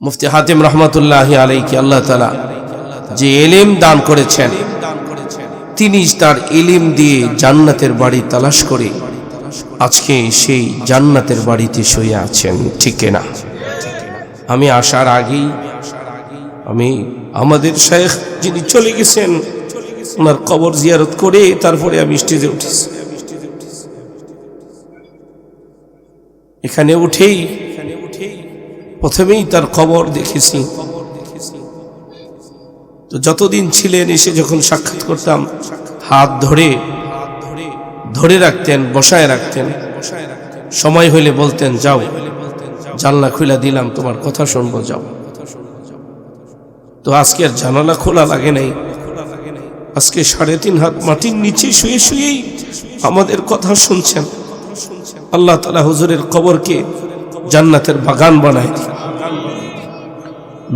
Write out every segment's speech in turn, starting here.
মুফতি হাতিম রহমতুল্লাহি আলাইহি আল্লাহ তাআলা যে ইলম দান করেছেন, তিনি তার ইলম দিয়ে জান্নাতের বাড়ি তালাশ করে আজকে সেই জান্নাতের বাড়িতে শুয়ে আছেন, ঠিক না? আমি আসার আগেই আমি আমাদের শাইখ যিনি চলে গেছেন ওনার কবর জিয়ারত করে তারপরে আমি স্টেজে উঠেছি। এখানে উঠেই প্রথমেই তার কবর দেখেছি। তো যতদিন ছিলেন এসে যখন সাক্ষাৎ করতাম হাত ধরে রাখতেন, বসায় রাখতেন, সময় হইলে বলতেন যাও জানলা খুলে দিলাম, তোমার কথা শুনবো, যাও। তো আজকে আর জানালা খোলা লাগে নাই, আজকে 3.5 হাত মাটির নিচে শুয়ে শুয়েই আমাদের কথা শুনছেন। আল্লাহ তাআলা হুজুরের কবরকে জান্নাতের বাগান বানায় দিন,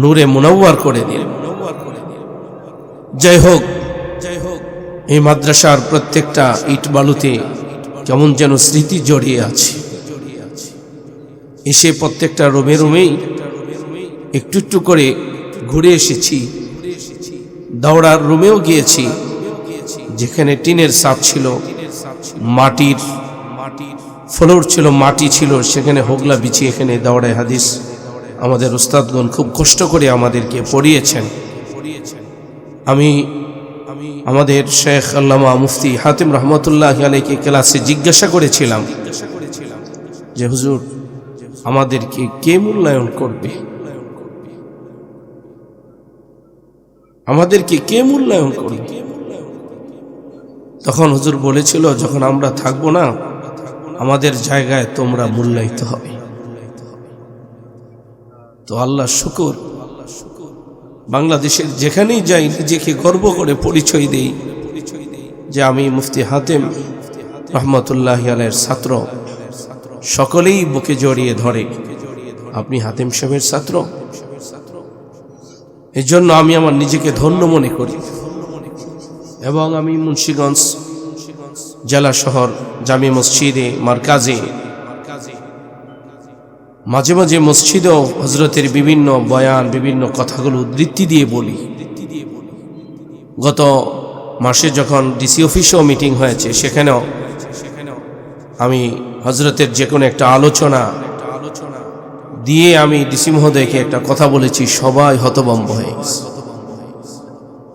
নূরে মুনাওয়ার করে দিন। যাই হোক, এই মাদ্রাসার প্রত্যেকটা ইট বালুতে কেমন যেন স্মৃতি জড়িয়ে আছে। এসে প্রত্যেকটা রুমেই একটু একটু করে ঘুরে এসেছি। দাওড়ার রুমেও গিয়েছি, যেখানে টিনের ছাদ ছিল, মাটির ফ্লোর ছিল, মাটি ছিল, সেখানে হোগলা বিছিয়ে এখানে দাওড়ায় হাদিস আমাদের উস্তাদগণ খুব কষ্ট করে আমাদেরকে পড়িয়েছেন। আমি আমাদের শেখ আল্লামা মুফতি হাতিম রহমতুল্লাহি আলাইহি ক্লাসে জিজ্ঞাসা করেছিলাম যে হুজুর আমাদেরকে কে মূল্যায়ন করবে, আমাদেরকে কে মূল্যায়ন করবে? তখন হুজুর বলেছিল, যখন আমরা থাকবো না আমাদের জায়গায় তোমরা মূল্যায়িত হবে। তো আল্লাহ শুকর, বাংলাদেশের যেখানেই যাই নিজেকে গর্ব করে পরিচয় দেই যে আমি মুফতি হাতিম রহমতুল্লাহি আলাইহির ছাত্র। সকলেই বুকে জড়িয়ে ধরে, আপনি হাতিম সাহেবের ছাত্র। এর জন্য আমি আমার নিজেকে ধন্য মনে করি। এবং আমি মুন্সিগঞ্জ জেলা শহর জামি মসজিদে মারকাজে মাঝে মাঝে মসজিদেও হজরতের বিভিন্ন বয়ান, বিভিন্ন কথাগুলো উদ্ধৃতি দিয়ে বলি। গত মাসে যখন ডিসি অফিসেও মিটিং হয়েছে, সেখানেও আমি হজরতের যে কোনো একটা আলোচনা দিয়ে আমি ডিসি মহোদয়কে একটা কথা বলেছি, সবাই হতভম্ব হয়ে গেছে।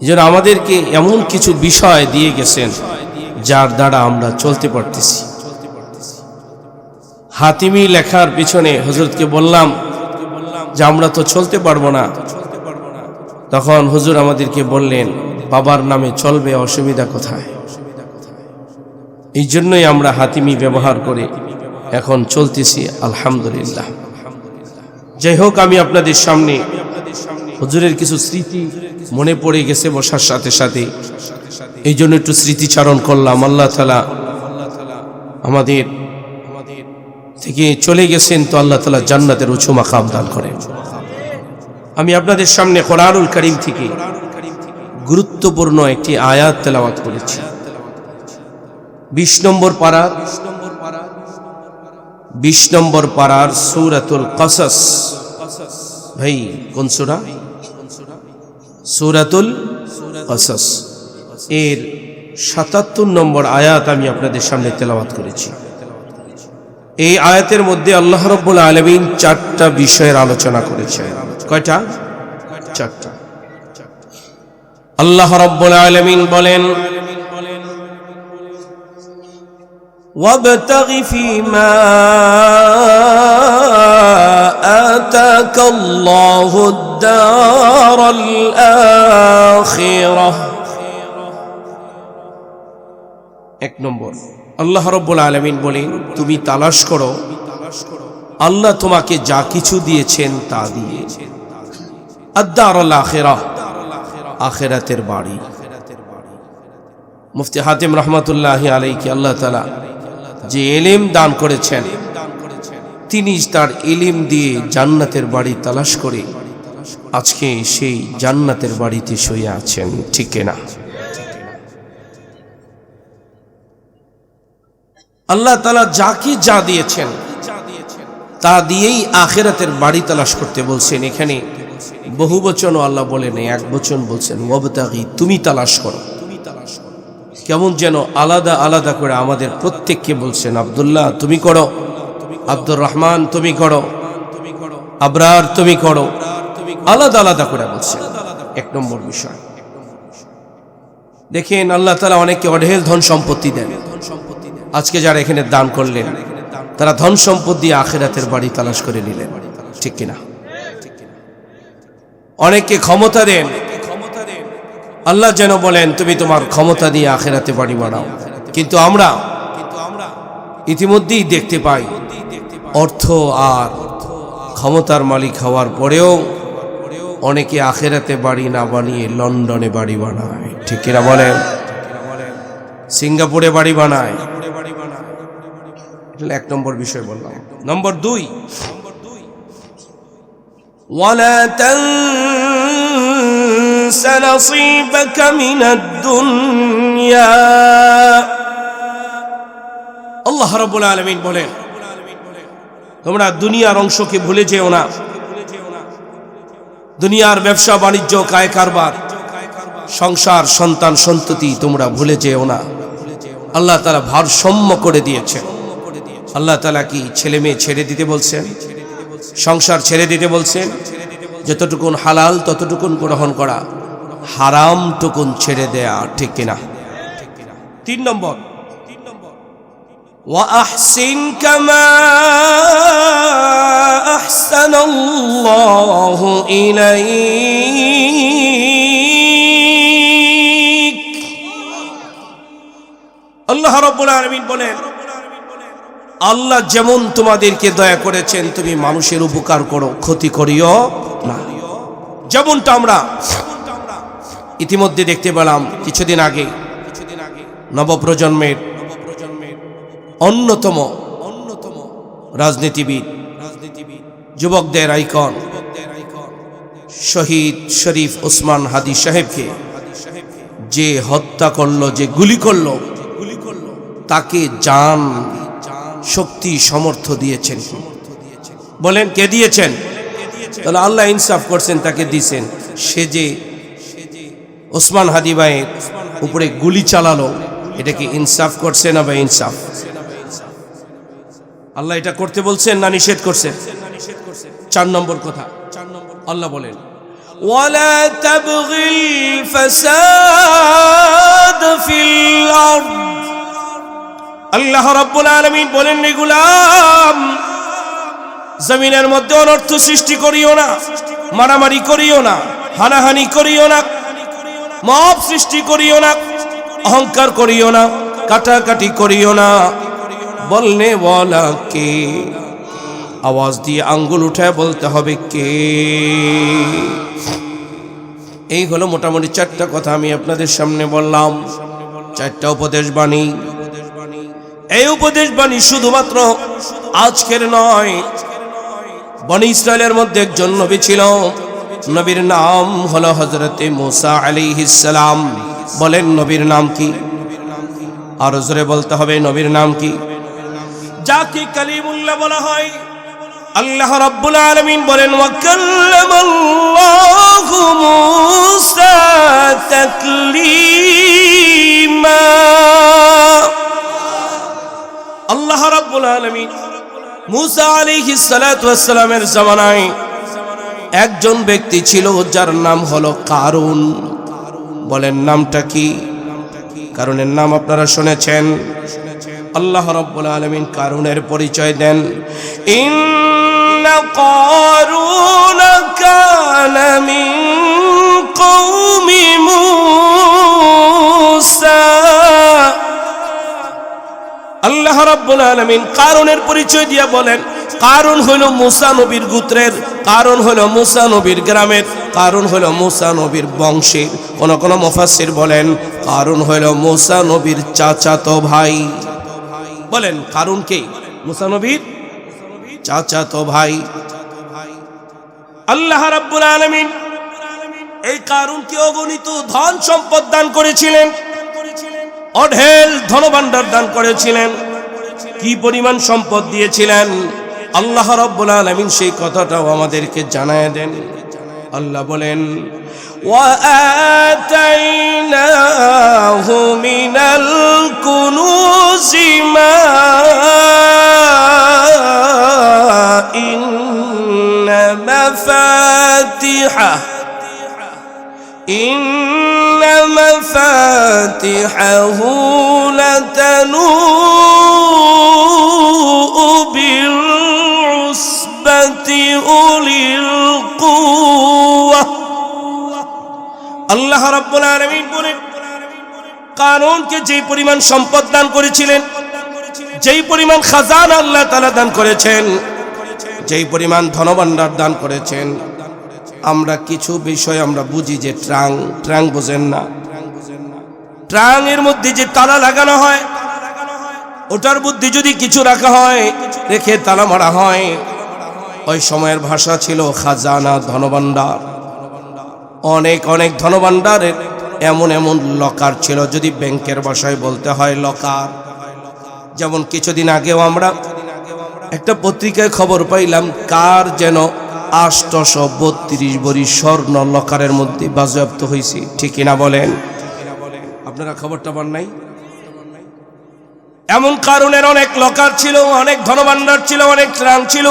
এই জন্য আমাদেরকে এমন কিছু বিষয় দিয়ে গেছেন যার দ্বারা আমরা চলতে পারতেছি। হাতিমি লেখার পিছনে হযরতকে বললাম যে আমরা তো চলতে পারবো না। তখন হুজুর আমাদেরকে বললেন, বাবার নামে চলবে, অসুবিধা কোথায়? এই জন্যই আমরা হাতিমি ব্যবহার করে এখন চলতেছি, আলহামদুলিল্লাহ। যাই হোক, আমি আপনাদের সামনে হুজুরের কিছু স্মৃতি মনে পড়ে গেছে বসার সাথে সাথে, এই জন্য একটু স্মৃতিচারণ করলাম। আল্লাহ তাআলা আমাদের থেকে চলে গেছেন, তো আল্লাহ তাআলা জান্নাতের উঁচু মাকাম দান করেন। আমি আপনাদের সামনে কোরআনুল কারীম থেকে গুরুত্বপূর্ণ একটি আয়াত তেলাওয়াত করেছি। 20 নম্বর পারার সূরাতুল কসস। ভাই কোন সূরা? সূরাতুল কসস এর 77 নম্বর আয়াত আমি আপনাদের সামনে তেলাওয়াত করেছি। এই আয়াতের মধ্যে আল্লাহ রাব্বুল আলামিন 4টা বিষয়ের আলোচনা করেছেন। কয়টা? 4টা। আল্লাহ রাব্বুল আলামিন বলেন, ওয়াবতাগি ফীমা আতাকাল্লাহুদ দারাল আখিরাহ। 1 নম্বর, আল্লাহ রাব্বুল আলামিন বলেন, তুমি তালাশ করো আল্লাহ তোমাকে যা কিছু দিয়েছেন তা দিয়ে আদ-দারুল আখিরাহ, আখিরাতের বাড়ি। মুফতি হাতিম রহমতুল্লাহি আলাইহি আল্লাহ তাআলা যে ইলম দান করেছেন, তিনি তার ইলম দিয়ে জান্নাতের বাড়ি তালাশ করে আজকে সেই জান্নাতের বাড়িতে শুয়ে আছেন, ঠিক না? আল্লাহ তাআলা যাকে যা দিয়েছেন তা দিয়েই আখিরাতের বাড়ি তালাশ করতে বলছেন। এখানে বহু বচনও আল্লাহ বলেন, এক বচন বলছেন, ওয়াবতাগি, তুমি তালাশ করো। কেমন যেন আলাদা আলাদা করে আমাদের প্রত্যেককে বলছেন, আব্দুল্লাহ তুমি করো, আব্দুর রহমান তুমি করো, আবরার তুমি করো, আলাদা আলাদা করে বলছেন। এক নম্বর বিষয় দেখেন, আল্লাহ তাআলা অনেককে অঢেল ধন সম্পত্তি দেন। আজকে যারা এখানে দান করলেন তারা ধন সম্পদ দিয়ে আখিরাতের বাড়ি তালাশ করে নিলেন, ঠিক কিনা? অনেককে ক্ষমতা দেন, আল্লাহ যেন বলেন তুমি তোমার ক্ষমতা দিয়ে আখিরাতে বাড়ি বানাও। কিন্তু আমরা ইতিমধ্যেই দেখতে পাই অর্থ আর ক্ষমতার মালিক হওয়ার পরেও অনেকে আখিরাতে বাড়ি না বানিয়ে লন্ডনে বাড়ি বানায়, ঠিক কিনা বলেন? সিঙ্গাপুরে বাড়ি বানায়। এক নম্বর বিষয় বললাম। নম্বর 2, ওয়ালা তানসা নাসীবাকা মিনাদ দুনিয়া। আল্লাহ রাব্বুল আলামিন বলেন, তোমরা দুনিয়ার অংশকে ভুলে যেও না। দুনিয়ার ব্যবসা বাণিজ্য, কায় কারবার, সংসার, সন্তান সন্ততি তোমরা ভুলে যেও না। আল্লাহ তাআলা ভারসাম্য করে দিয়েছেন। আল্লাহ তাআলা কি ছেলে মেয়ে ছেড়ে দিতে বলছেন? সংসার ছেড়ে দিতে বলছেন? যতটুকুন হালাল ততটুকুন গ্রহণ করা, হারাম টুকুন ছেড়ে দেয়া, ঠিক কিনা? 3 নম্বর, ওয়া আহসিন কামা আহসানাল্লাহু ইলাইক। আল্লাহ রাব্বুল আলামিন বলেন, আল্লাহ যেমন তোমাদেরকে দয়া করেছেন তুমি মানুষের উপকার করো, ক্ষতি করিও না। যেমনটা আমরা ইতিমধ্যে দেখতে পেলাম কিছুদিন আগে, নবপ্রজন্মের অন্যতম রাজনীতিবিদ, যুবকদের আইকন শহীদ শরীফ ওসমান হাদি সাহেবকে যে হত্যা করলো, যে গুলি করলো, তাকে জান শক্তি সমর্থ দিয়েছেন। বলেন কে দিয়েছেন? তাহলে আল্লাহ ইনসাফ করছেন, তাকে দিয়েছেন। সে যে ওসমান হাদি ভাইয়ের উপরে গুলি চালালো, এটা কি ইনসাফ করছে না বা ইনসাফ? আল্লাহ এটা করতে বলছেন না নিষেধ করছেন? 4 নম্বর কথা, আল্লাহ বলেন, ওয়ালা তাবগিল ফাসাদ ফিল আরদ। আল্লাহ রাব্বুল আলামিন বলেন, রে গোলাম, জমিনের মধ্যে অনর্থ সৃষ্টি করিও না, মারামারি করিও না, হানাহানি করিও না, মব সৃষ্টি করিও না, অহংকার করিও না, কাটাকাটি করিও না। বলনে ওয়ালা কে? আওয়াজ দিয়ে আঙ্গুল উঠায় বলতে হবে কে? এই হলো মোটামুটি 4টা কথা আমি আপনাদের সামনে বললাম, 4টা উপদেশ বাণী। এই উপদেশ বাণী শুধুমাত্র আজকের নয়। বনি ইসরায়েলের মধ্যে একজন নবী ছিল, নবীর নাম হলো হযরতে মুসা আলাইহিস সালাম। বলেন নবীর নাম কি? আর জোরে বলতে হবে নবীর নাম কি? যাকে কালিমুল্লাহ বলা হয়। আল্লাহ রাব্বুল আলামিন বলেন, ওয়া কাল্লামাল্লাহু মুসা তাকলিমা। আল্লাহ রাব্বুল আলামিন মুসা আলাইহিস সালাতু ওয়াস সালামের জামানায় একজন ব্যক্তি ছিল যার নাম হলো কারুন। বলেন নামটা কি? কারুনের নাম আপনারা শুনেছেন। আল্লাহ রাব্বুল আলামিন কারুনের পরিচয় দেন, ইন্না কারুন কানা মিন কওমি মুসা। আল্লাহ রাব্বুল আলামিন কারুনের পরিচয় দিয়ে বলেন, কারুন হলো মুসা নবীর গোত্রের, কারুন হলো মুসা নবীর গ্রামের, কারুন হলো মুসা নবীর বংশের। কোন কোন মুফাসসির বলেন কারুন হলো মুসা নবীর চাচাতো ভাই। বলেন কারুন কে? মুসা নবীর চাচাতো ভাই। আল্লাহ রাব্বুল আলামিন এই কারুনকে অগণিত ধন সম্পদ দান করেছিলেন, অঢেল ধনভাণ্ডার দান করেছিলেন। কি পরিমাণ সম্পদ দিয়েছিলেন? আল্লাহ রাব্বুল আলামিন সেই কথাটাও আমাদেরকে জানায় দেন। আল্লাহ বলেন وآتيناه من الكنوز ما إن مفاتحه لتنوء بالعصبة أولي القوة আল্লাহ রাব্বুল আলামিন বলেন কারুনকে যেই পরিমাণ সম্পদ দান করেছিলেন, যেই পরিমাণ খাজানা আল্লাহ তাআলা দান করেছেন, যেই পরিমাণ ধনভাণ্ডার দান করেছেন, আমরা কিছু বিষয় আমরা বুঝি যে ট্রাং বোঝেন না। ট্রাং এর মধ্যে যে তালা লাগানো হয়, ওটার মধ্যে যদি কিছু রাখা হয়, রেখে তালা মারা হয়, ওই সময়ের ভাষা ছিল খাজানা, ধনভাণ্ডার। অনেক অনেক ধনভাণ্ডারের এমন এমন লকার ছিল, যদি ব্যাংকের ভাষায় বলতে হয় লকার। যেমন কিছুদিন আগেও আমরা একটা পত্রিকায় খবর পাইলাম কার যেন 832 ভরি স্বর্ণ লকারের মধ্যে বাজেয়াপ্ত হয়েছে, ঠিক কিনা বলেন? আপনারা খবরটা পান নাই? এমন কারণের অনেক লকার ছিল, অনেক ধনভাণ্ডার ছিল, অনেক ট্রাং ছিল।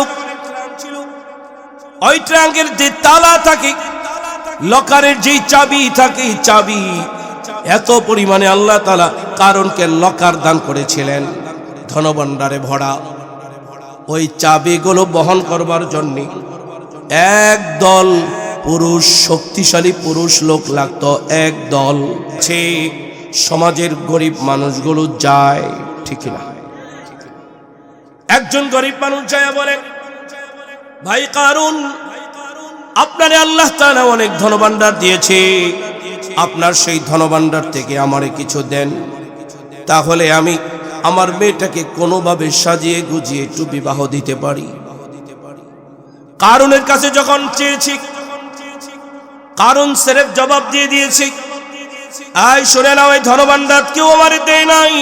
ওই ট্রাঙ্কের যে তালা থাকে, লকারের যেই চাবি থাকে, চাবি এত পরিমাণে আল্লাহ তাআলা কারণকে লকার দান করেছিলেন, ধনভাণ্ডারে ভরা। ওই চাবিগুলো বহন করবার জন্য একদল পুরুষ, শক্তিশালী পুরুষ লোক লাগতো, একদল। সে সমাজের গরিব মানুষগুলো যায়, ঠিক না? একজন গরিব মানুষ যায় বলে, ভাই কারুন, আপনারে আল্লাহ তাআলা অনেক ধনভাণ্ডার দিয়েছে, আপনার সেই ধনভাণ্ডার থেকে আমারে কিছু দেন, তাহলে আমি আমার মেয়েটাকে কোনোভাবে সাজিয়ে গুজিয়ে একটু বিবাহ দিতে পারি। কারুনের কাছে যখন চেয়েছি, কারুন সেরেফ জবাব দিয়ে দিয়েছে, আয় শুনে নাও, এই ধনভাণ্ডার কেউ আমারে দেয় নাই,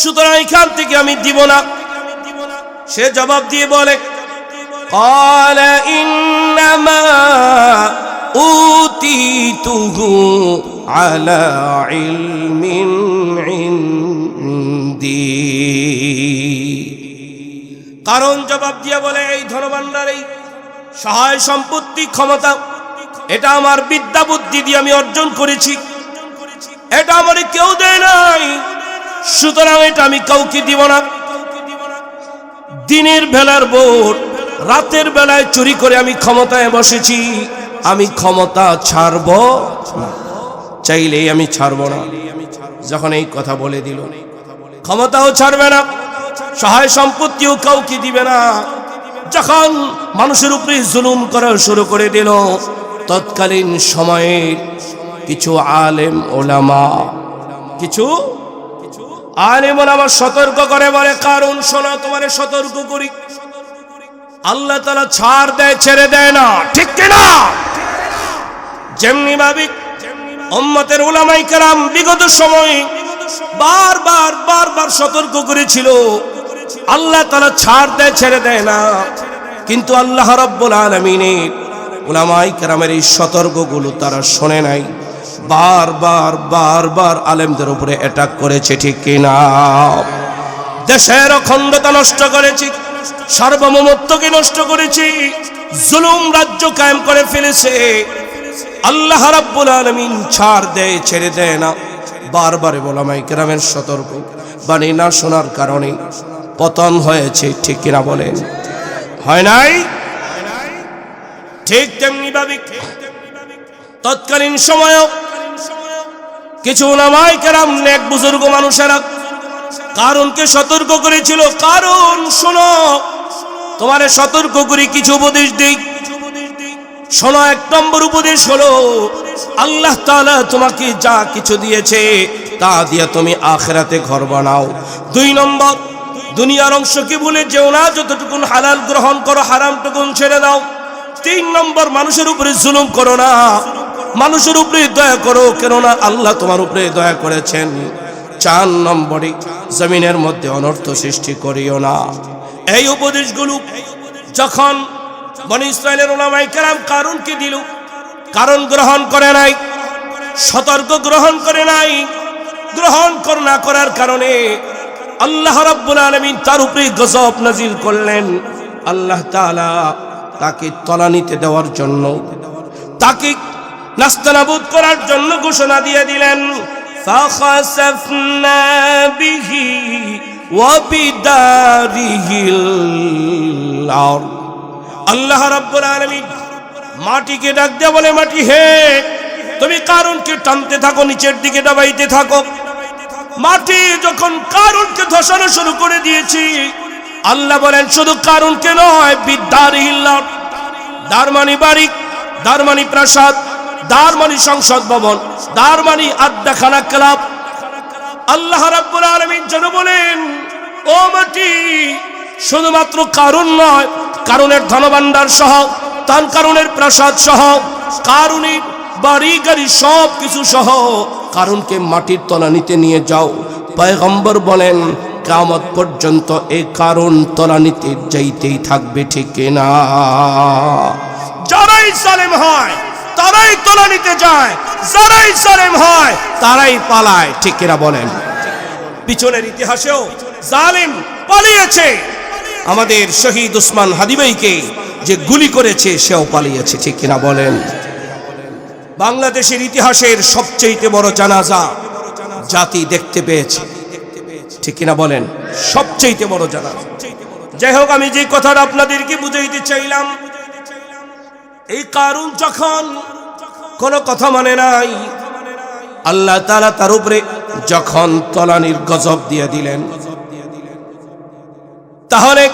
সুতরাং এখান থেকে আমি দিব না। সে জবাব দিয়ে বলে, قال إنما أوتيته على علم عندي। কারণ জবাব দিয়ে বলে, এই ধনভাণ্ডার, এই সহায় সম্পত্তি, ক্ষমতা, এটা আমার বিদ্যা বুদ্ধি দিয়ে আমি অর্জন করেছি, এটা আমারে কেউ দেয় নাই, সুতরাং এটা আমি কাউকে দিব না। দিনের বেলার ভোট, রাতের বেলায় চুরি করে আমি ক্ষমতায় বসেছি, আমি ক্ষমতা ছাড়ব না, চাইলেই আমি ছাড়ব না। যখন এই কথা বলে দিল, ক্ষমতাও ছাড়বে না, সহায় সম্পত্তিও কাউকে দিবে না, যখন মানুষের উপরে জুলুম করা শুরু করে দিল, তৎকালীন সময়ে কিছু আলেম ওলামা সতর্ক করে বলে, কারণ শোনো, তোমারে সতর্ক করি, আল্লাহ তাআলা ছাড় দেয়, ছেড়ে দেয় না, ঠিক কিনা? যেমনি ভাবে উম্মতের উলামায়ে কেরাম বিগত সময়ে বারবার সতর্ক করেছিল, আল্লাহ তাআলা ছাড় দেয়, ছেড়ে দেয় না, কিন্তু আল্লাহ রাব্বুল আলামিনের উলামায়ে কেরামের এই সতর্কগুলো তারা শোনে নাই, বারবার আলেমদের উপরে অ্যাটাক করেছে, ঠিক কিনা? দেশের অখণ্ডতা নষ্ট করেছে, সার্বভৌমত্বকে নষ্ট করেছে, জুলুম রাজ্য কায়েম করে ফেলেছে। আল্লাহ রাব্বুল আলামিন ছাড় দেয়, ছেড়ে দেয় না। বারবার উলামায়ে কেরামের সতর্ক বাণী না শোনার কারণে পতন হয়েছে, ঠিক কিনা বলেন? হয় নাই? ঠিক তেমনি ভাবে তৎকালীন সময়েও কিছু উলামায়ে কেরাম, নেক বুজুর্গ মানুষেরা কারণকে সতর্ক করেছিল, কারণ শোনো, তোমারে সতর্ক করে কিছু উপদেশ দেই, শোনো। 1 নম্বর উপদেশ হলো, আল্লাহ তাআলা তোমাকে যা কিছু দিয়েছে তা দিয়ে তুমি আখিরাতে ঘর বানাও। 2 নম্বর, দুনিয়ার অংশকে ভুলে যেও না, যতটুকুন হালাল গ্রহণ করো, হারামটুকুন ছেড়ে দাও। 3 নম্বর, মানুষের উপরে জুলুম করো না, মানুষের উপরে দয়া করো, কেননা আল্লাহ তোমার উপরে দয়া করেছেন। 4 নম্বরে, জমিনের মধ্যে অনর্থ সৃষ্টি করিও না। এই উপদেশগুলো যখন বনি ইসরাইলের উলামায়ে কেরাম কারুনকে দিল, কারণ গ্রহণ করে নাই, সতর্ক গ্রহণ করে নাই। গ্রহণ না করার কারণে আল্লাহ রাব্বুল আলামিন তার উপরে গজব নাজিল করলেন। আল্লাহ তাআলা তাকে তলানিতে দেওয়ার জন্য, তাকে নাস্তানাবুদ করার জন্য ঘোষণা দিয়ে দিলেন, ফাখাসাফনা বিহি ওয়া বিদারিহিল আরদ। আল্লাহ রাব্বুল আলামিন মাটিকে ডাক দিয়ে বলে, মাটি হে, তুমি কারুনকে টানতে থাকো, নিচের দিকে দাবাইতে থাকো। মাটি যখন কারুনকে ধসানো শুরু করে দিয়েছি, আল্লাহ বলেন শুধু কারুনকে নয়, বিদারিহিল আরদ, দারমানি বাড়ি, দারমানি প্রাসাদ, দারমানি সংসদ ভবন, দারমানি আড্ডাখানা ক্লাব। আল্লাহ রাব্বুল আলামিন যেন বলেন, ও মাটি, শুধুমাত্র কারুন নয়, কারুনের ধনভাণ্ডার সহ, তার কারুনের প্রাসাদ সহ, কারুনের বাড়ি গাড়ি সব কিছু সহ কারুনকে মাটির তলানিতে নিয়ে যাও। পয়গম্বর বলেন, কিয়ামত পর্যন্ত এই কারুন তলানিতে যাইতেই থাকবে, ঠিক না? যারাই জালেম হয় তারাই তলানিতে যায়, যারাই জালেম হয় তারাই পালায়, ঠিক কিনা বলেন? পিছনের ইতিহাসেও জালেম পালিয়েছে। আমাদের শহীদ ওসমান হাদী ভাইকে যে গুলি করেছে সেও পালিয়েছে, ঠিক কিনা বলেন? বাংলাদেশের ইতিহাসের সবচেয়ে বড় জানাজা জাতি দেখতে পেয়েছে, ঠিক কিনা বলেন? সবচেয়ে বড় জানাজা। যাই হোক, আমি যে কথাটা আপনাদেরকে বুঝাইতে চাইলাম, এই কারুন যখন কোনো কথা মানে নাই, আল্লাহ তাআলা তার উপরে যখন তলানির গজব দিয়ে দিলেন, তাহলে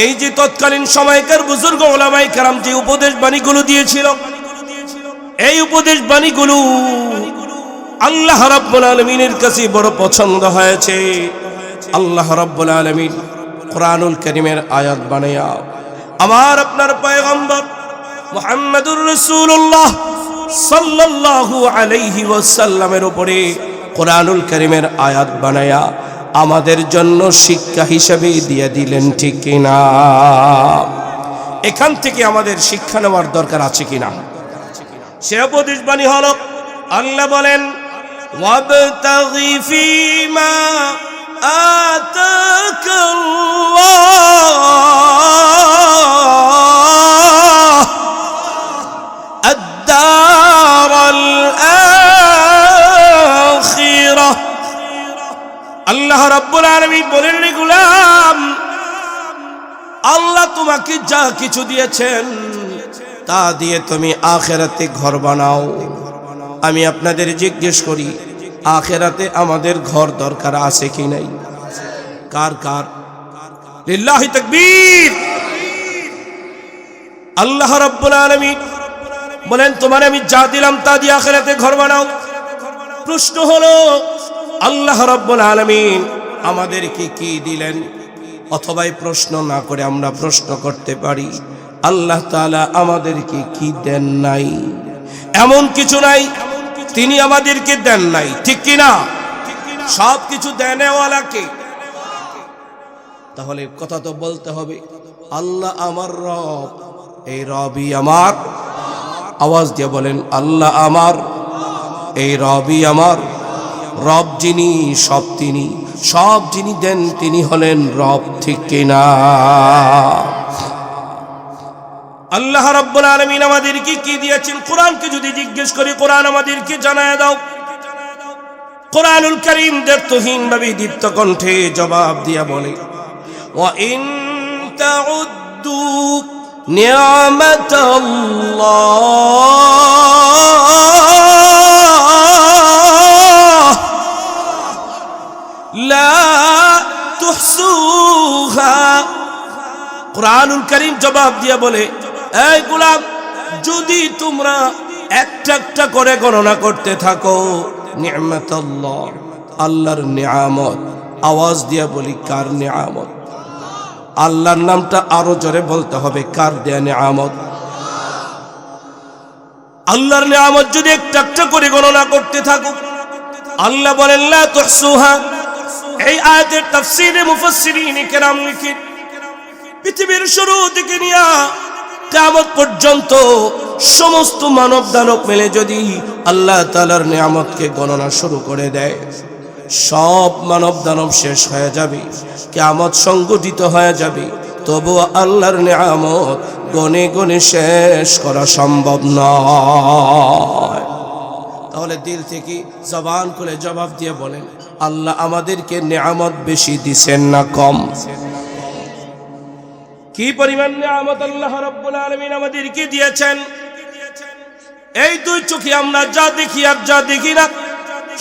এই যে তৎকালীন সময়কার বুজুর্গ উলামায়ে কেরাম যে উপদেশ বাণীগুলো দিয়েছিল, এই উপদেশ বাণীগুলো আল্লাহ রাব্বুল আলামিনের কাছে বড় পছন্দ হয়েছে। আল্লাহ রাব্বুল আলামিন কোরআনুল কারীমের আয়াত বানায়া আমার আপনার পয়গম্বর মুহাম্মদুর রাসূলুল্লাহ সাল্লাল্লাহু আলাইহি ওয়াসাল্লামের উপরে কোরআনুল কারীমের আয়াত বানায়া আমাদের জন্য শিক্ষা হিসেবে দিয়ে দিলেন, ঠিক কিনা? এখান থেকে আমাদের শিক্ষা নেওয়ার দরকার আছে কিনা? সে উপদেশ বাণী হলো, আল্লাহ বলেন, ওয়াবতাগি ফীমা আতাকাল্লাহ আদ-দারাল আখিরাহ। আল্লাহ রাব্বুল আলামিন বলেন, রে গোলাম, আল্লাহ তোমাকে যা কিছু দিয়েছেন তা দিয়ে তুমি আখিরাতে ঘর বানাও। আমি আপনাদের জিজ্ঞেস করি, আখিরাতে আমাদের ঘর দরকার আছে কি নাই? কার কার? লিল্লাহি তাকবীর। আল্লাহ রাব্বুল আলামিন বলেন, তোমার আমি যা দিলাম তা দিয়ে আখিরাতে ঘর বানাও। প্রশ্ন হলো, আল্লাহ রাব্বুল আলামিন আমাদেরকে কি দিলেন? অথবা প্রশ্ন না করে আমরা প্রশ্ন করতে পারি, আল্লাহ তাআলা আমাদেরকে কি দেন নাই? এমন কিছু নাই তিনি আমাদেরকে দেন নাই, ঠিক কিনা? সব কিছু দেনেওয়ালাকে। তাহলে কথা তো বলতে হবে, আল্লাহ আমার রব, এই রবই আমার। আওয়াজ দিয়ে বলেন, আল্লাহ আমার, এই রবই আমার। রব যিনি, সব তিনি, সব যিনি দেন তিনি হলেন রব, ঠিক কিনা? আল্লাহ রাব্বুল আলামিন আমাদেরকে কি দিয়েছেন? কোরআনকে যদি জিজ্ঞেস করি, কোরআন আমাদেরকে জানায় দাও। কোরআনুল কারীম দ্ব্যর্থহীন ভাবে দীপ্ত কণ্ঠে জবাব দিয়া বলে, ওয়া ইন তাউদ্দু নি'মাতাল্লাহ লা তুহসুহা। কোরআনুল কারীম জবাব দিয়া বলে, এই গোলাম, যদি তোমরা একটা একটা করে গণনা করতে থাকো, নি'মাতাল্লাহ, আল্লাহর নিয়ামত। আওয়াজ দিয়া বলি, কার নিয়ামত? আল্লাহর নামটা আরো জোরে বলতে হবে, কার দেয়া নিয়ামত? আল্লাহর নিয়ামত যদি একটা একটা করে গণনা করতে থাকো, আল্লাহ বলেন লা তুহসুহা। এই আয়াতের তাফসীরে মুফাসসিরিন কেরাম লিখেন, পৃথিবীর শুরু থেকে নিয়ে কিয়ামত পর্যন্ত সমস্ত মানব দানব মিলে যদি আল্লাহ তাআলার নিয়ামতকে গণনা শুরু করে দেয়, সব মানব দানব শেষ হয়ে যাবে, কিয়ামত সংগঠিত হয়ে যাবে, তবুও আল্লাহর নিয়ামত গনে গনে শেষ করা সম্ভব নয়। তাহলে দিল থেকে জবান খুলে জবাব দিয়ে বলেন, আল্লাহ আমাদেরকে নিয়ামত বেশি দিছেন না কম? কি পরিমাণ নিয়ামত আল্লাহ রাব্বুল আলামিন আমাদেরকে দিয়েছেন। এই দুই চোখে আমরা যা দেখি আর যা দেখি না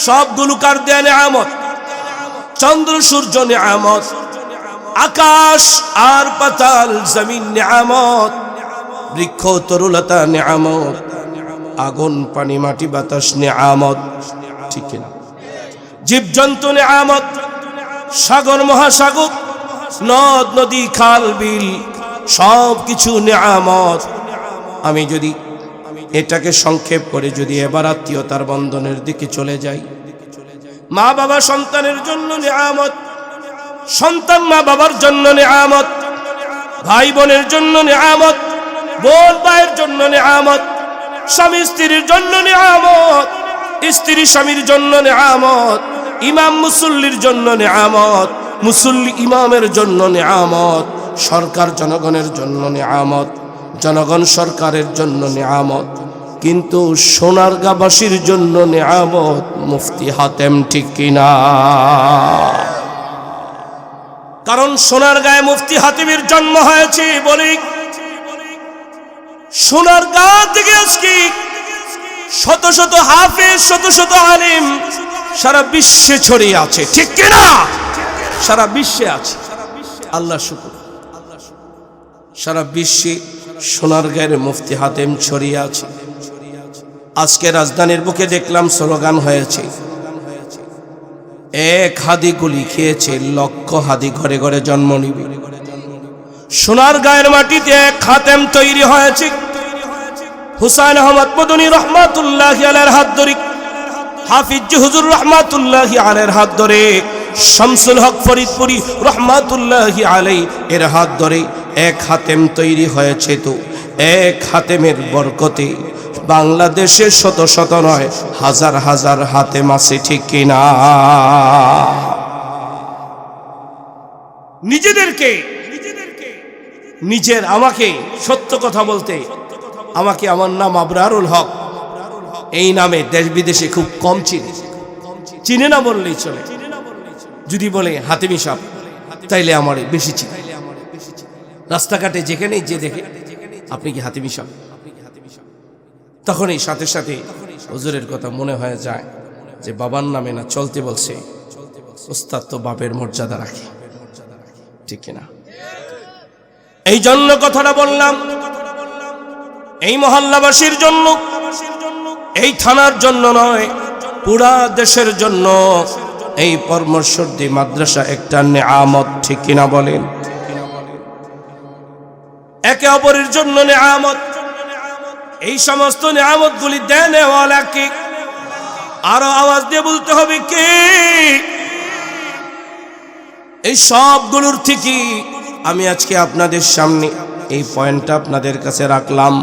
সবগুলো কার দেয়া নিয়ামত? চন্দ্র সূর্য নিয়ামত, আকাশ আর পাতাল জমিন নিয়ামত, বৃক্ষ তরুলতা নিয়ামত, আগুন পানি মাটি বাতাস নিয়ামত, ঠিক না? জীবজন্তু নিয়ামত, সাগর মহাসাগর, নদ নদী খাল বিল সব কিছু নিয়ামত। আমি যদি এটাকে সংক্ষেপ করে যদি এবার আত্মীয়তার বন্ধনের দিকে চলে যাই, মা বাবা সন্তানের জন্য নিয়ামত, সন্তান মা বাবার জন্য নিয়ামত, ভাই বোনের জন্য নিয়ামত, বোন ভাইয়ের জন্য নিয়ামত, স্বামী স্ত্রীর জন্য নিয়ামত, স্ত্রী স্বামীর জন্য নিয়ামত, ইমাম মুসল্লির জন্য নিয়ামত, মুসল্লি ইমামের জন্য নিয়ামত, সরকার জনগণের জন্য নিয়ামত, জনগণ সরকারের জন্য নিয়ামত, কিন্তু সোনারগাঁবাসীর জন্য নিয়ামত মুফতি হাতেম, ঠিক কিনা? কারণ সোনারগাঁয়ে মুফতি হাতেমের জন্ম হয়েছে বলি সোনারগাঁ থেকে আজকে শত শত হাফেজ, শত শত আলিম সারা বিশ্বে ছড়িয়ে আছে, ঠিক কিনা? সারা বিশ্বে আছে, আল্লাহ শুকর। সারা বিশ্বে সোনারগাঁয়ের মুফতি হাতেম ছড়িয়ে আছে। আজকে রাজধানীর বুকে দেখলাম স্লোগান হয়েছে, এক হাদি গুলি খেয়েছে লক্ষ হাদি ঘরে ঘরে জন্ম নিবে। সোনারগাঁয়ের মাটিতে এক খাতেম তৈরি হয়েছে, হুসাইন আহমদ মদনী রহমাতুল্লাহি আলাইহির হাত ধরে, হাফিজ হুজুর রহমাতুল্লাহি আলাইহির হাত ধরে, শামসুল হক ফরিদপুরি রহমাতুল্লাহি আলাইহি এর হাত ধরে এক হাতেম তৈরি হয়েছে। তো এক হাতেমের বরকতে বাংলাদেশের শত শত নয় হাজার হাজার হাতেম আছে, ঠিক কিনা? নিজের আমাকে সত্য কথা বলতে, আমাকে আমার নাম আবরারুল হক, এই নামে দেশ বিদেশে খুব কম চিনে না বললেই চলে। যদি বলে হাতেমি সাহেব তাইলে আমার বেশি চিনে। রাস্তাঘাটে যেখানেই যে দেখে আপনি কি হাতেমি সাহেব, তখনই সাথে সাথে হুজুরের কথা মনে হয়ে যায় যে বাবার নামে না চলতে বলছে, ওস্তাদ তো বাপের মর্যাদা রাখে, ঠিক কিনা? এই জন্য কথাটা বললাম, এই মহল্লাবাসীর জন্য, এই থানার জন্য নয়, পুরা দেশের জন্য এই পরমর্শদী মাদ্রাসা একটা নিয়ামত, ঠিক কিনা বলেন? একে অপরের জন্য নিয়ামত। এই সমস্ত নিয়ামতগুলি দেনেওয়ালা কে? আরো আওয়াজ দিয়ে বলতে হবে কে? এই সবগুলোর থেকে আমি আজকে আপনাদের সামনে এই পয়েন্টটা আপনাদের কাছে রাখলাম।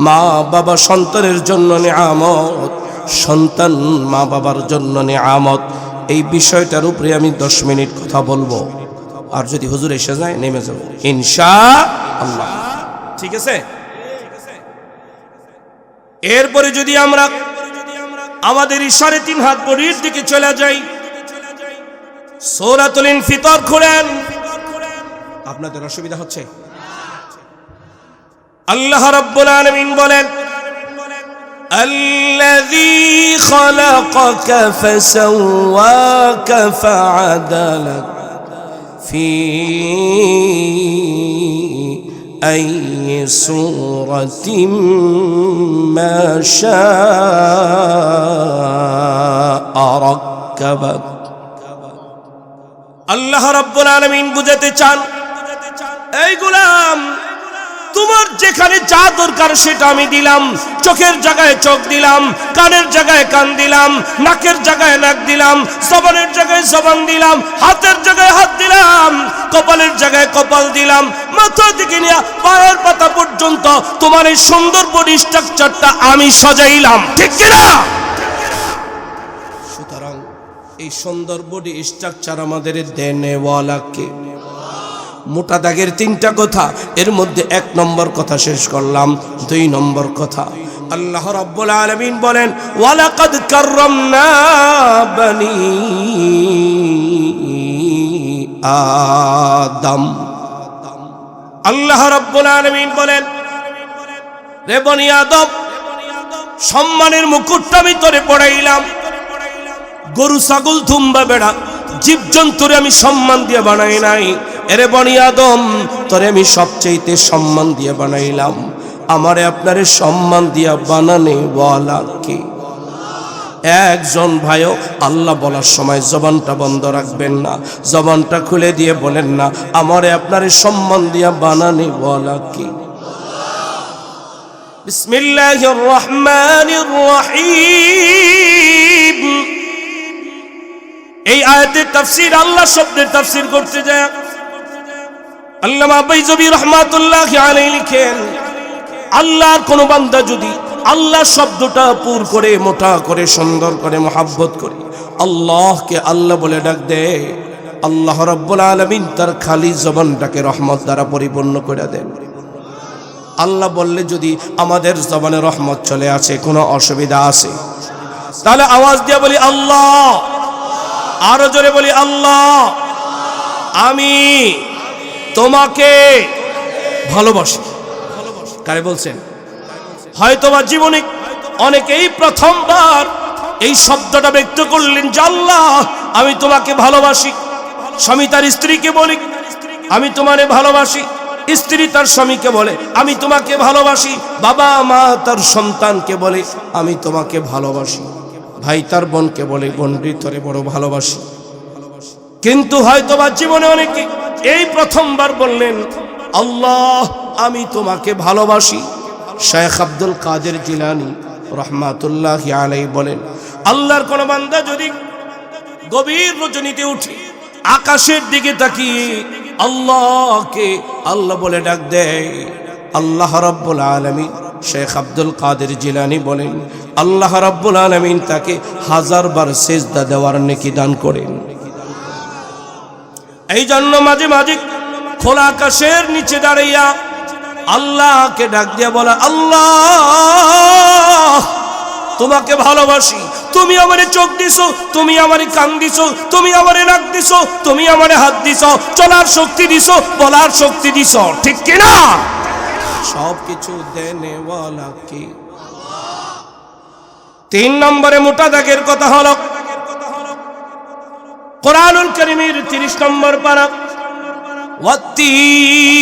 মা বাবা সন্তানের জন্য নিয়ামত, সন্তান মা বাবার জন্য নিয়ামত। এই বিষয়টার উপরে আমি 10 মিনিট কথা বলবো, আর যদি হুজুর এসে যায় নেমে যাব ইনশাআল্লাহ, ঠিক আছে? এরপরে যদি আমরা আমাদের 3.5 হাত বড়ির দিকে চলে যাই, সূরাতুল ইনফিতার খুলেন। আপনাদের অসুবিধা হচ্ছে? আল্লাহ রাব্বুল আলামিন বলেন, الذي خلقك فسواك فعدلك في أي صورة ما شاء ركبك। আল্লাহ রাব্বুল আলামিন বুঝাতে চান, এই গোলাম তোমার যেখানে যা দরকার সেটা আমি দিলাম। চোখের জায়গায় চোখ দিলাম, কানের জায়গায় কান দিলাম, নাকের জায়গায় নাক দিলাম, জবানের জায়গায় জবান দিলাম, হাতের জায়গায় হাত দিলাম, কপালের জায়গায় কপাল দিলাম, মাথা থেকে নিয়ে পায়ের পাতা পর্যন্ত তোমার এই সুন্দর বডি স্ট্রাকচারটা আমি সাজাইলাম, ঠিক কিনা? সুতরাং এই সুন্দর বডি স্ট্রাকচার আমাদের দেনেওয়ালাকে। মোটা দাগের তিনটা কথা, এর মধ্যে 1 নম্বর কথা শেষ করলাম। 2 নম্বর কথা, আল্লাহ রাব্বুল আলামিন বলেন ওয়ালাকাদ কাররামনা বনি আদম। আল্লাহ রাব্বুল আলামিন বলেন, রে বনি আদম, সম্মানের মুকুটটা আমি তোরে পড়াইলাম। গরু ছাগল দুম্বা বেড়া জীবজন্তুরে আমি সম্মান দিয়ে বানাই নাই। এরে বনি আদম, তোরে আমি সবচেয়ে সম্মান দিয়ে বানাইলাম। আমারে আপনারে সম্মান দিয়া বানানে ওয়ালা কে? একজন ভাইও আল্লাহ বলার সময় জবানটা বন্ধ রাখবেন না, জবানটা খুলে দিয়ে বলেন না, আমারে আপনারে সম্মান দিয়া বানানে ওয়ালা কে? বিসমিল্লাহির রহমানির রহিম। এই আয়াতের তাফসীর, আল্লাহ শব্দের তাফসীর করতে যায় আল্লামা বাইজবী রাহমাতুল্লাহি আলাইহি লিখেন, আল্লাহর কোন বান্দা যদি আল্লাহ শব্দটা পুর করে, মোটা করে, সুন্দর করে, মহব্বত করে আল্লাহকে আল্লাহ বলে ডাক দেয়, আল্লাহ রাব্বুল আলামিন তার খালি জবানটাকে রহমত দ্বারা পরিপূর্ণ করে দেন। আল্লাহ বললে যদি আমাদের জবানে রহমত চলে আসে, কোনো অসুবিধা আছে? তাহলে আওয়াজ দিয়ে বলি আল্লাহ, আরো জোরে বলি আল্লাহ, আমি তোমাকে ভালোবাসি। কারে বলছেন? হয়তোবা জীবনে অনেকেই প্রথমবার এই শব্দটা ব্যক্ত করলেন যে আল্লাহ আমি তোমাকে ভালোবাসি। স্বামী তার স্ত্রীকে বলে আমি তোমারে ভালোবাসি, স্ত্রী তার স্বামীকে বলে আমি তোমাকে ভালোবাসি, বাবা মা তার সন্তানকে বলে আমি তোমাকে ভালোবাসি, ভাই তার বোনকে বলে বোনটি তোরে বড় ভালোবাসি। কিন্তু হয়তোবা জীবনে অনেকে এই প্রথমবার বললেন আল্লাহ আমি তোমাকে ভালোবাসি। শেখ আব্দুল কাদের জিলানী রাহমাতুল্লাহি আলাইহি বলেন, আল্লাহর কোন বান্দা যদি গভীর রজনীতে উঠে আকাশের দিকে তাকিয়ে আল্লাহকে আল্লাহ বলে ডাক দেয়, আল্লাহ রাব্বুল আলামিন, শেখ আব্দুল কাদের জিলানী বলেন, আল্লাহ রাব্বুল আলামিন তাকে 1000 বার সিজদা দেওয়ার নেকি দান করেন। এই জন্য মাঝে মাঝে খোলা আকাশের নিচে দাঁড়াইয়া আল্লাহকে ডাক দিয়া বলা, আল্লাহ তোমাকে ভালোবাসি, তুমি আমারে চোখ দিছো, তুমি আমারে কান দিছো, তুমি আমারে নাক দিছো, তুমি আমারে হাত দিছো, চলার শক্তি দিছো, বলার শক্তি দিছো, ঠিক কিনা? সবকিছু দেনেওয়ালা কে? 3 নম্বরে মোটা দাগের কথা হলো কোরআনুল কারীমের 30 নম্বর পারা, ওয়াত্তিন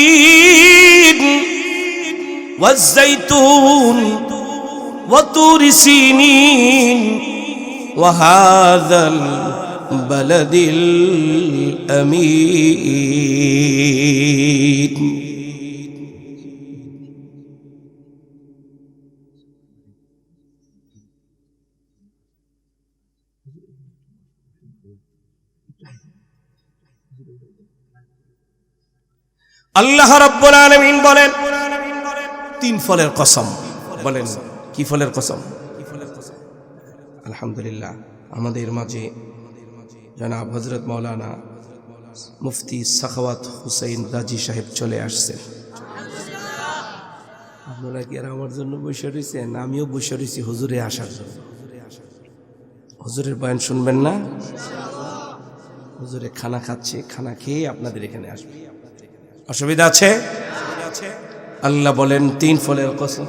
ওয়াজ্জাইতুন ওয়াতুরি সিনিন ওয়াহাযাল বালাদিল আমিন। আল্লাহ রাব্বুল আলামিন বলেন 3 ফলের কসম। বলেন কি ফলের কসম? আলহামদুলিল্লাহ আমাদের মাঝে জনাব হযরত মাওলানা মুফতি সাখাওয়াত হুসাইন রাজি সাহেব চলে আসছেন। আপনারা কি আর আমার জন্য বসে রয়েছেন? আমিও বসে রয়েছি হুজুরে আসার জন্য। হুজুরের বয়ান শুনবেন না? হুজুরে খানা খাচ্ছে, খানা খেয়ে আপনাদের এখানে আসবে। অসুবিধা আছে? আল্লাহ বলেন 3 ফলের কসম।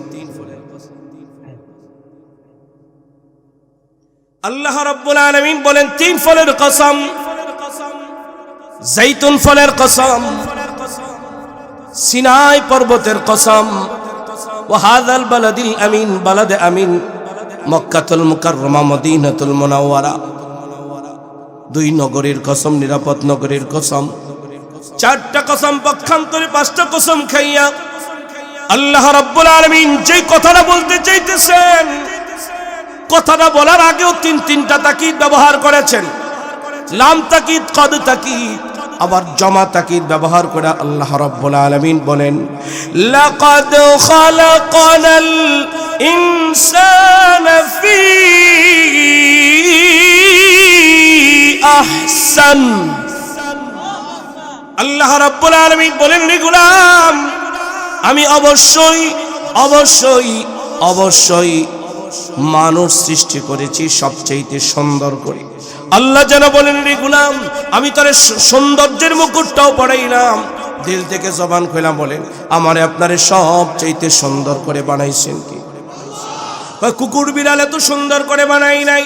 আল্লাহ রাব্বুল আলামিন বলেন 3 ফলের কসম। জাইতুন ফলের কসম, সিনাই পর্বতের কসম, ওয়া হাযাল বালাদিল আমিন, বালাদে আমিন মক্কাতুল মুকাররমা মদিনাতুল মুনাওয়ারা, 2 নগরীর কসম, নিরাপদ নগরীর কসম। 4টা কসম পক্ষান্তরে 5টা কসম খাইয়া আল্লাহ রাব্বুল আলামিন যে কথাটা বলতে চাইতেছেন, কথাটা বলার আগেও তিনটা তাকিদ ব্যবহার করেছেন। লাম তাকিদ, কদ তাকিদ, আবার জমা তাকিদ ব্যবহার করে আল্লাহ রাব্বুল আলামিন বলেন, লাকাদ খালাকানাল ইনসানা ফি আহসান। আল্লাহ রাব্বুল আলামিন বলেন, রে গোলাম, আমি অবশ্যই মানুষ সৃষ্টি করেছি সবচেয়ে সুন্দর করে। আল্লাহ যেন বলেন, রে গোলাম, আমি তোর সৌন্দর্যের মুকুটটাও পড়াইলাম। দিল থেকে জবান খুলে বলেন, আমারে আপনারে সবচেয়ে সুন্দর করে বানাইছেন কি? কুকুর বিড়াল এত সুন্দর করে বানাই নাই,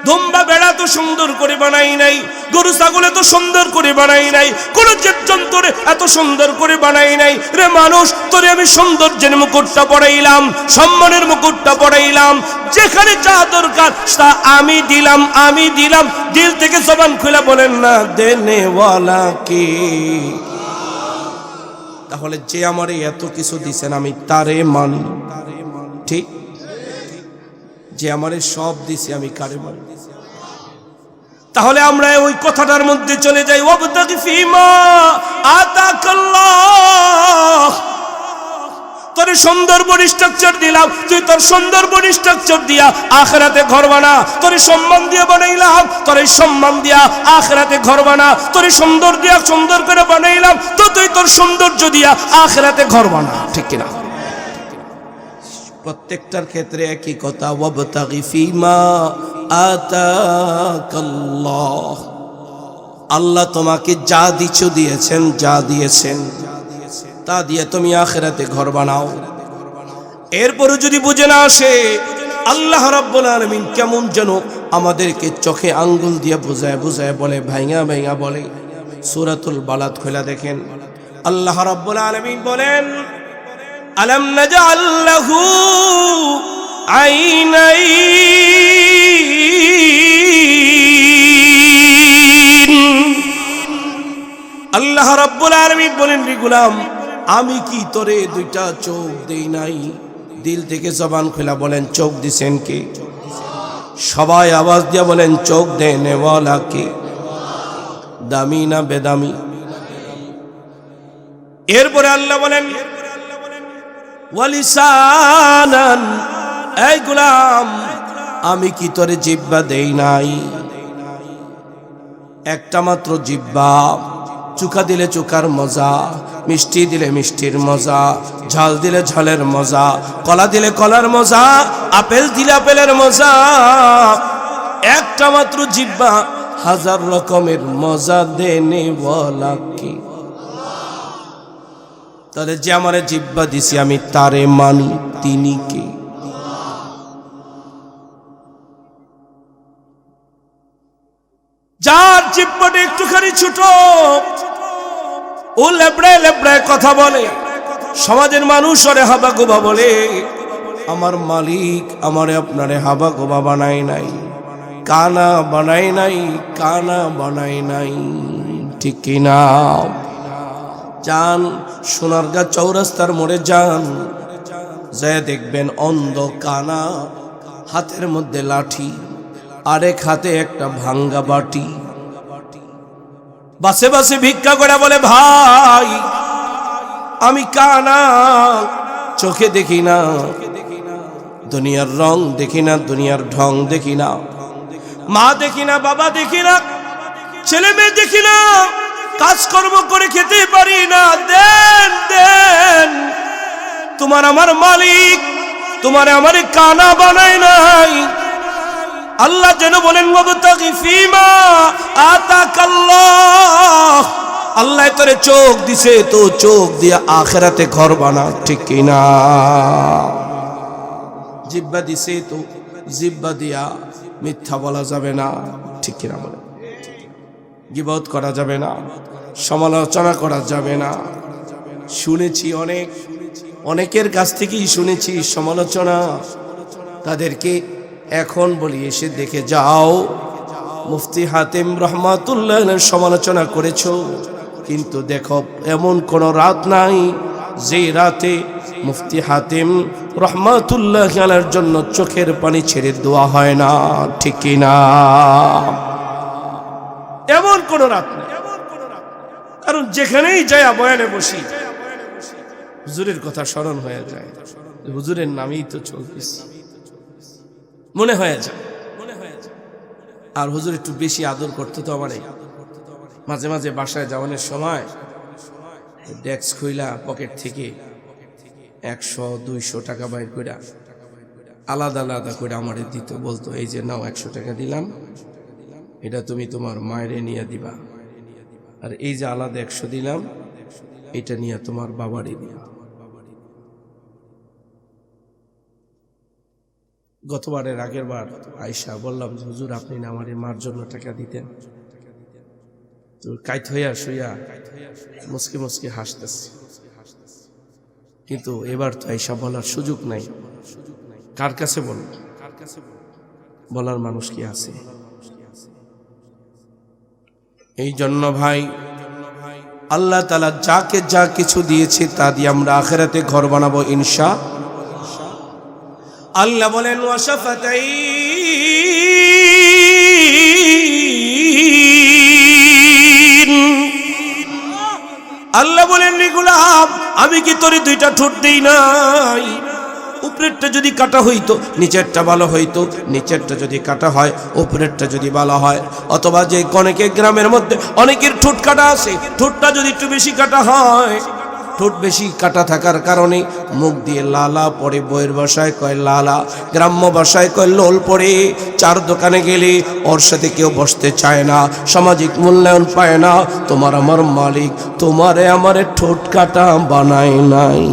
দুম্বা বেড়া তো সুন্দর করে বানাই নাই, গরু ছাগল এত সুন্দর করে বানাই নাই, কোন জীবজন্তুর এত সুন্দর করে বানাই নাই। রে মানুষ, তোরে আমি সৌন্দর্যের মুকুটটা পড়াইলাম, সম্মানের মুকুটটা পড়াইলাম। যেখানে যা দরকার তা আমি দিলাম। দিল থেকে জবান খুলে বলেন না, দেনেওয়ালা কে? তাহলে যে আমারে এত কিছু দিছেন আমি তারে মানি, ঠিক? যে আমারে সব দিছে আমি কারে মানি? তাহলে আমরা ওই কথাটার মধ্যে চলে যাই, ওয়াবতাগি ফীমা আতাকাল্লাহ। তোর সুন্দর বডি স্ট্রাকচার দিলাম, তুই তোর সুন্দর বডি স্ট্রাকচার দিয়া আখিরাতে ঘর বানা। তোর সম্মান দিয়ে বানাইলাম, তোর এই সম্মান দিয়া আখিরাতে ঘর বানা। তোর সুন্দর দিয়া সুন্দর করে বানাইলাম, তো তুই তোর সৌন্দর্য দিয়া আখিরাতে ঘর বানা, ঠিক কিনা? প্রত্যেকটার ক্ষেত্রে একই কথা, ওয়াবতাগি ফীমা আতাকাল্লাহ। আল্লাহ তোমাকে যা দিয়েছেন তা দিয়ে তুমি আখিরাতে ঘর বানাও। এরপরও যদি বুঝে না আসে, আল্লাহ রাব্বুল আলামিন কেমন যেন আমাদেরকে চোখে আঙ্গুল দিয়ে বুঝায় বলে, ভাইঙা বলে। সূরাতুল বালাদ খোলা দেখেন, আল্লাহ রাব্বুল আলামিন বলেন, আলাম নাজআল লাহু আইনাইন। আল্লাহ রাব্বুল আলামিন বলেন, রে গোলাম, আমি কি তোরে দুইটা চোখ দেই নাই? দিল থেকে জবান খোলা বলেন, চোখ দিছেন কে? সবাই আওয়াজ দিয়ে বলেন, চোখ দেনেওয়ালা কে? দামি না বেদামি? এরপরে আল্লাহ বলেন, ওয়ালিসানান, এই গোলাম, আমি কি তোরে জিহ্বা দেই নাই? একটা মাত্র জিহ্বা। চুকা দিলে চুকার মজা, মিষ্টি দিলে মিষ্টির মজা, ঝাল দিলে ঝালের মজা, কলা দিলে কলার মজা, আপেল দিলে আপেলের মজা। একটা মাত্র জিহ্বা, হাজার রকমের মজা দেনেওয়ালা কি? তাহলে যে আমারে জিহ্বা দিছি আমি তারে মানি, তিনি কে? যার জিহ্বাটা একটুখানি ছোট, ও লেবড়ায় কথা বলে, সমাজের মানুষ ওরে হাবা গোবা বলে। আমার মালিক আমারে আপনারে হাবা গোবা বানাই নাই, কানা বানাই নাই, ঠিক কিনা? যান সোনারগাঁ চৌরাস্তার মোড়ে যান, যায় দেখবেন অন্ধ কানা, হাতের মধ্যে লাঠি, আরেক হাতে একটা ভাঙ্গা বাটি, বাসে বাসে ভিক্ষা করে বলে, ভাই আমি কানা, চোখে দেখি না, দুনিয়ার রং দেখি না, দুনিয়ার ঢং দেখি না, মা দেখি না, বাবা দেখি না, ছেলে মেয়ে দেখি না, কাজকর্ম করে খেতে পারি না। দেন, তোমার আমার মালিক তোমারে আমারে কানা বানাই নাই। আল্লাহ যেন বলেন, ওয়াবতাগি ফীমা আতাকাল্লাহ। আল্লাহ তোরে চোখ দিছে, তো চোখ দিয়া আখিরাতে ঘর বানা, ঠিক কিনা? জিহ্বা দিছে, তো জিহ্বা দিয়া মিথ্যা বলা যাবে না, ঠিক কিনা? বলে গীবত করা যাবে না, সমালোচনা করা যাবে না। শুনেছি অনেকের কাছ থেকেই শুনেছি সমালোচনা। তাদেরকে এখন বলি, এসে দেখে যাও, মুফতি হাতিম রহমাতুল্লাহের সমালোচনা করেছো, কিন্তু দেখো এমন কোন রাত নাই যে রাতে মুফতি হাতিম রহমাতুল্লাহ আলাইহির জন্য চোখের পানি ছেড়ে দোয়া হয় না, ঠিক কি না? এমন কোন রাত নেই, কারণ যেখানেই যায় বয়ানে বসি হুজুরের কথা স্মরণ হয়ে যায়, হুজুরের নামেই তো চলতেছি, মনে হয়ে যায়। আর হুজুর একটু বেশি আদর করতে তো আমারে, মাঝে মাঝে বাসায় যাওয়ানোর সময় ডেস্ক খুইলা পকেট থেকে 100-200 টাকা বাইর করে আলাদা আলাদা করে আমারে দিত, বলতো এই যে নাও 100 টাকা দিলাম, এটা তুমি তোমার মায়েরে নিয়ে দিবা, আর এই যে আলাদা 100 দিলাম এটা নিয়ে তোমার বাবারই দিবা। গতবারের আগের বার আয়শা বললাম যে হুজুর আপনি না আমার মার জন্য টাকা দিতেন, তো কাইত হইয়া শুইয়া মুসকি মুসকি হাসতেছে, কিন্তু এবার তো আয়শা বলার সুযোগ নাই। কার কাছে বল, বলার মানুষ কি আছে? এই জন্য ভাই আল্লাহ তাআলা যাকে যা কিছু দিয়েছে তা দিয়ে আমরা আখিরাতে ঘর বানাবো ইনশাআল্লাহ। আল্লাহ বলেন ওয়াশাফাতাইন, আল্লাহ বলেন রে গোলাম আমি কি তোরে দুইটা ঠোঁট দেই নাই? উপরেরটা যদি কাটা হইতো নিচেরটা ভালো হইতো, নিচেরটা যদি কাটা হয় উপরেরটা যদি ভালো হয়। অথবা যে অনেকে গ্রামের মধ্যে অনেকের ঠোঁট কাটা আছে, ঠোঁটটা যদি একটু বেশি কাটা হয়, ঠোঁট বেশি কাটা থাকার কারণে মুখ দিয়ে লালা পড়ে, বইয়ের ভাষায় কয় লালা, গ্রাম্য ভাষায় কয় লোল পড়ে। চার দোকানে গেলে ওর সাথে কেউ বসতে চায় না, সামাজিক মূল্যায়ন পায় না। তোমার আমার মালিক তোমারে আমারে ঠোঁট কাটা বানায় নাই।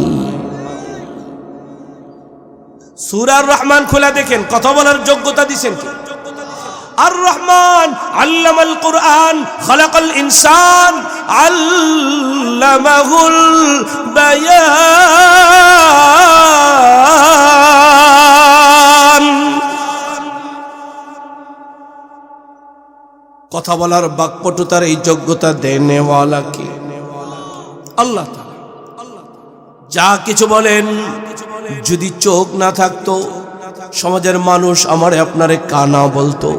সূরা রহমান খোলা দেখেন, কথা বলার যোগ্যতা দিছেন কি? আর রহমান আল্লামাল কুরআন খালাকাল ইনসান আল্লামাহুল বায়ান। কথা বলার বাকপটুতার এই যোগ্যতা দেনেওয়ালা কি? আল্লাহ তাআলা। যা কিছু বলেন, যদি চোখ না থাকতো সমাজের মানুষ আমারে আপনারে কানা বলতো,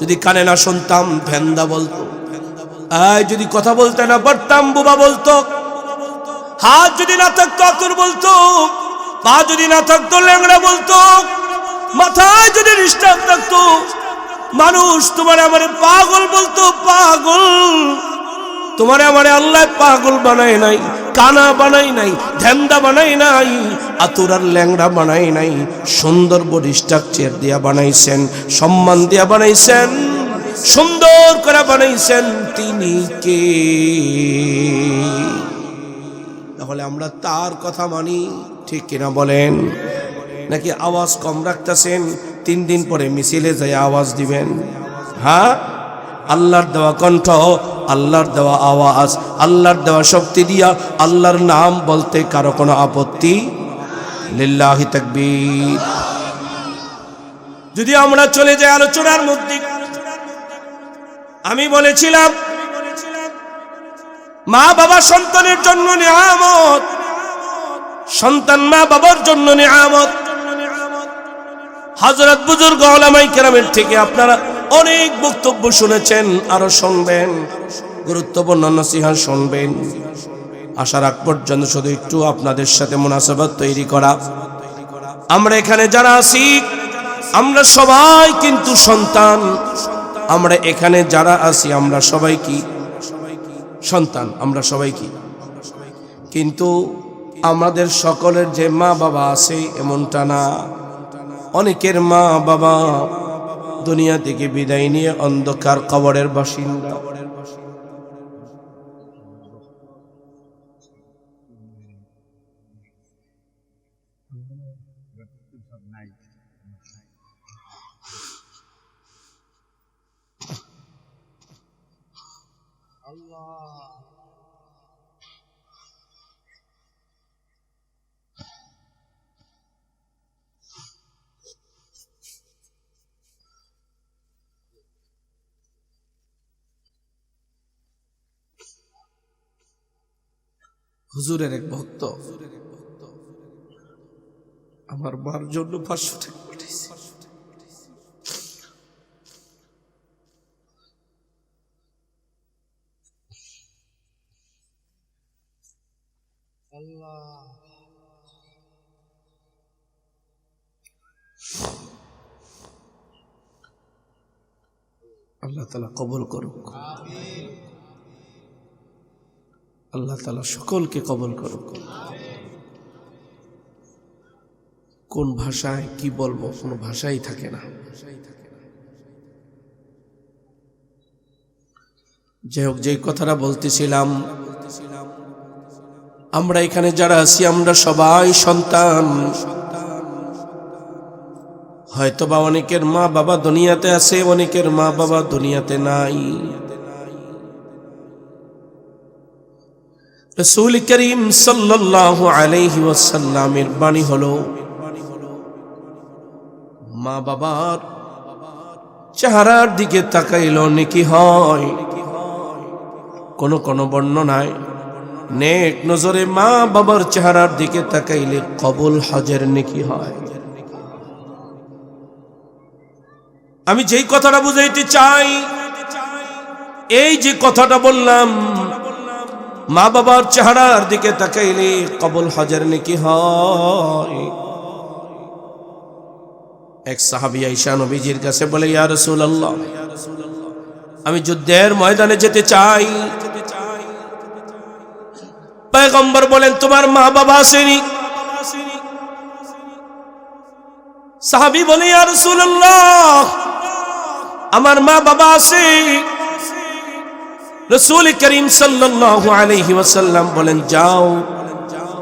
যদি কানে না শুনতাম ভেন্দা বলতো, যদি কথা বলতে না পারতাম বুবা বলতো, হাত যদি না থাকতো আতুর বলতো, পা যদি না থাকতো ল্যাংড়া বলতো, মাথায় যদি ডিস্টার্ব থাকতো মানুষ তোমারে আমারে পাগল বলতো। পাগল তোমারে আমারে আল্লাহ পাগল বানায় নাই, কানা বানাই নাই, ধ্যান্দা বানাই নাই, আতুর আর ল্যাংড়া বানাই নাই। সুন্দর বডি স্ট্রাকচার দিয়া বানাইছেন, সম্মান দিয়া বানাইছেন, সুন্দর করে বানাইছেন। তিনি কে? তাহলে আমরা তার কথা মানি, ঠিক কিনা বলেন? নাকি আওয়াজ কম রাখতেছেন, 3 দিন পরে মিছিলে যাই আওয়াজ দিবেন? হ্যাঁ, আল্লাহর দেওয়া কণ্ঠ, আল্লাহর দেওয়া আওয়াজ, আল্লাহর দেওয়া শক্তি দিয়া আল্লাহর নাম বলতে কারো কোনো আপত্তি? লিল্লাহি তাকবীর। যদি আমরা চলে যাই আলোচনার মধ্যে, আমি বলেছিলাম মা বাবা সন্তানের জন্য নিয়ামত, সন্তান মা বাবার জন্য নিয়ামত। হযরত বুজুর্গ উলামায়ে কেরামের থেকে আপনারা অনেক বক্তব্য শুনেছেন, আরো শুনবেন, গুরুত্বপূর্ণ নসিহত শুনবেন। আসার আগ পর্যন্ত শুধু একটু আপনাদের সাথে মুনাসাবাত তৈরি করা। আমরা এখানে যারা আছি আমরা সবাই কিন্তু সন্তান। আমরা এখানে যারা আছি আমরা সবাই কি সন্তান, আমরা সবাই কি? কিন্তু আমাদের সকলের যে মা বাবা আছে এমনটা না। অনেকের মা বাবা দুনিয়া থেকে বিদায় নিয়ে অন্ধকার কবরের বাসিন্দা। হুজুরের এক ভক্ত আমার মার জন্য 500 টাকা পাঠাইছে। আল্লাহ তাআলা কবুল করুক, আল্লাহ তাআলা সকলকে কবুল করুক। কোন ভাষায় কি বলবো, কোনো ভাষাই থাকে না। যাই হোক, যেই কথাটা বলতেছিলাম, আমরা এখানে যারা আছি আমরা সবাই সন্তান। হয়তোবা অনেকের মা বাবা দুনিয়াতে আছে, অনেকের মা বাবা দুনিয়াতে নাই। রাসূল করিম সাল্লাল্লাহু আলাইহি ওয়াসাল্লামের বাণী হলো, মা বাবার চেহারার দিকে তাকাইলো নেকি হয়। কোন কোন বর্ণনায় নেক নজরে মা বাবার চেহারার দিকে তাকাইলে কবুল হজের নেকি হয়। আমি যেই কথাটা বুঝাইতে চাই, এই যে কথাটা বললাম, মা বাবার চেহারার দিকে তাকাইলে কবুল হজের নেকি হয়। এক সাহাবী আয়েশা নবীজির কাছে বলে, ইয়া রাসূলুল্লাহ, আমি যুদ্ধের ময়দানে যেতে চাই। পয়গম্বর বলেন, তোমার মা বাবা আসেনি? সাহাবী বলে, ইয়া রাসূলুল্লাহ, আমার মা বাবা আছে। রাসূল করিম সাল্লাল্লাহু আলাইহি ওয়াসাল্লাম বলেন, যাও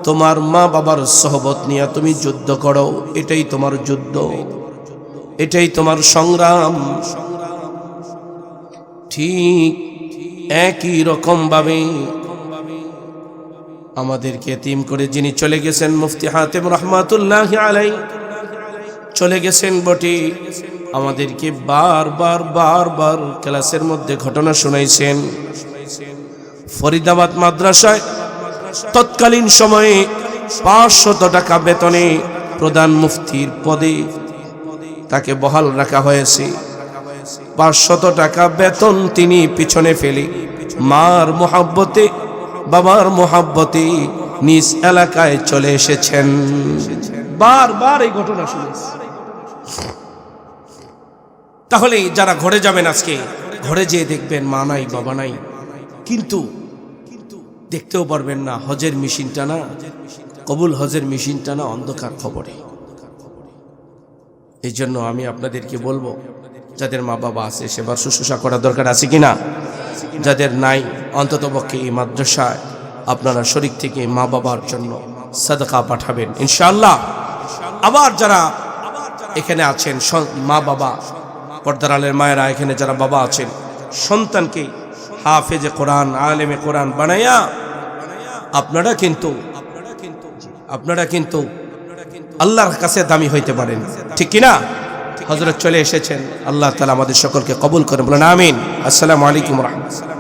তোমার মা বাবার সোহবত নিয়ে তুমি যুদ্ধ করো। এটাই তোমার যুদ্ধ, এটাই তোমার সংগ্রাম। ঠিক একই রকম ভাবে আমাদেরকে এতিম করে যিনি চলে গেছেন মুফতি হাতেম রহমাতুল্লাহি আলাইহি, চলে গেছেন বটে, আমাদেরকে বারবার বারবার ক্লাসের মধ্যে ঘটনা শোনাইছেন। ফরিদাবাদ মাদ্রাসায় তৎকালীন সময়ে 500 টাকা বেতনে প্রধান মুফতির পদে তাকে বহাল রাখা হয়েছে। 500 টাকা বেতন তিনি পিছনে ফেলে মার মোহাব্বতে, বাবার মোহাব্বতে নিজ এলাকায় চলে এসেছেন। বারবার এই ঘটনা শুনেছি। তাহলে যারা ঘরে যাবেন, আজকে ঘরে যেয়ে দেখবেন মা নাই বাবা নাই, কিন্তু দেখতেও পারবেন না। হজের মেশিনটা না, কবুল হজের মেশিনটা না অন্ধকার খবরে। এই জন্য আমি আপনাদেরকে বলবো, যাদের মা বাবা আছে সেবা শুশ্রূষা করার দরকার আছে কিনা, যাদের নাই অন্ততপক্ষে এই মাদ্রাসায় আপনারা শরীক থেকে মা বাবার জন্য সাদকা পাঠাবেন ইনশাআল্লাহ। আবার যারা এখানে আছেন মা বাবা, পর্দার আলের মায়েরা, এখানে যারা বাবা আছেন, সন্তানকে হাফেজে কোরআন, আলেমে কোরআন বানায়া আপনারা কিন্তু আল্লাহর কাছে দামি হইতে পারেন, ঠিক কিনা? হযরত চলে এসেছেন, আল্লাহ তাআলা আমাদের সকলকে কবুল করেন, বলেন আমিন। আসসালামু আলাইকুম ওয়া রাহমাতুল্লাহ।